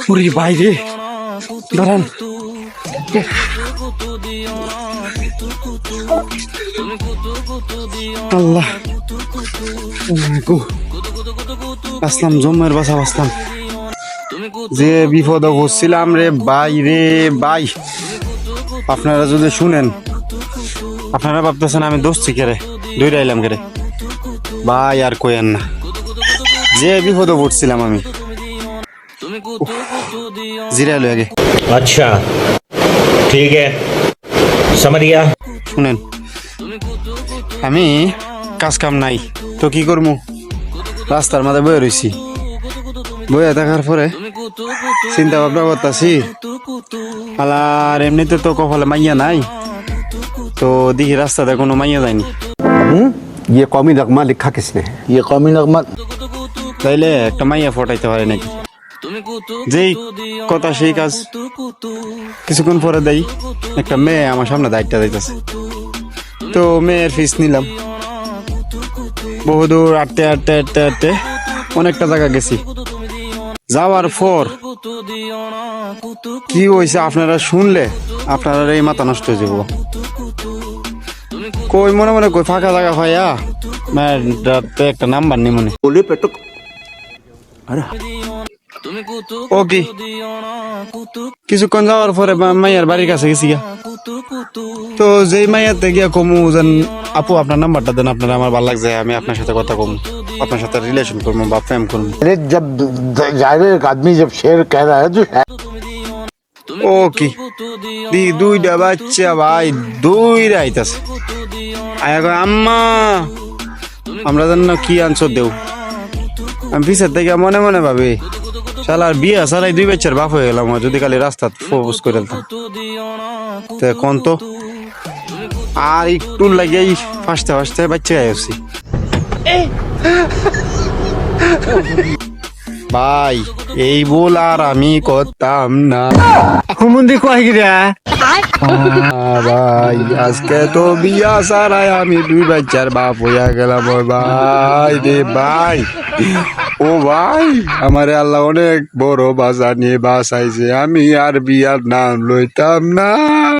পুরি বাইরে দাঁড়ান। আল্লাহ আসলাম, জম্মের বাসা বাসলাম। যে বিপদ হচ্ছিলাম রে ভাই, রে ভাই, আপনারা যদি শুনেন আপনারা ভাবতেছেন আমি দোষছি কেরে, দৌড়াইলাম কেরে। ভাই আর কইেন না, যে বিপদ পড়ছিলাম আমি। জিরাইলো আগে। अच्छा ठीक है समझ गया। শুনেন, আমি কাজ কাম নাই তো কি করবো, রাস্তার মাঝে বয়ে রয়েছি। বয়ে থাকার পরে চিন্তা ভাবনা করতেছি, আর এমনিতে তো কপালে মাইয়া নাই, তো দেখি রাস্তাতে কোনো মাইয়া যায়নি। ये कौमी नगमा लिखा किसने है? ये कौमी नगमा তাইলে একটা মাইয়া ফটাইতে পারে নাকি? যেই কথা সেই কাজ। কিছুক্ষণ পরে দেই একটা মেয়ে আমার সামনে দায়িত্ব দিতেছে, তো মেয়ের ফিস নিলাম। বহুদূর আটতে আটতে আটতে আটতে অনেকটা জায়গা গেছি। যাওয়ার পর কি হয়েছে আপনারা শুনলে আপনারা এই মাথা নষ্ট হয়ে যাব। কই মনে মনে কই ফাঁকা জায়গা ভাইয়া মেয়েটাতে একটা নাম্বার নি মনে बोले पे तो ও কি কিছুক্ষণ যাওয়ার পরে মাইয়ার বাড়ির কাছে গেছি গিয়া। তো যেই মাইয়াতে গিয়া কমু যেন আপু আপনার নাম্বারটা দেন, আপনার আমার ভালো লাগছে, আমি আপনার সাথে কথা কমু, আপনার সাথে রিলেশন করবো বা প্রেম করবো। अरे जब जाहिर है एक आदमी जब शेर कह रहा है तो ও কি দি দুইটা বাচ্চা ভাই, দুইটা আইতাছে। আয়া কয় আম্মা আমরা জান না কি আনছো দেও। আমি পিছের থেকে মনে মনে ভাবি শালার বিয়া সালাই দুই বাচ্চার বাপ হয়ে গেলাম যদি কালি রাস্তা প্রপোজ করে দিতাম। তো কোন তো আর একটু লাগিয়েই ফাঁসতে ফাঁসতে বাচ্চা আসছি। ভাই এই বল আর আমি করতাম না। মন্দির কয় গিরা ভাই আজকে তো বিয়া সারাই আমি দুই বাচ্চার বাপ হইয়া গেলাম। ও ভাই রে ভাই, ও ভাই আমার আল্লাহ অনেক বড় বাজার নিয়ে বাসাইছে, আমি আর বিয়ার নাম লইতাম না।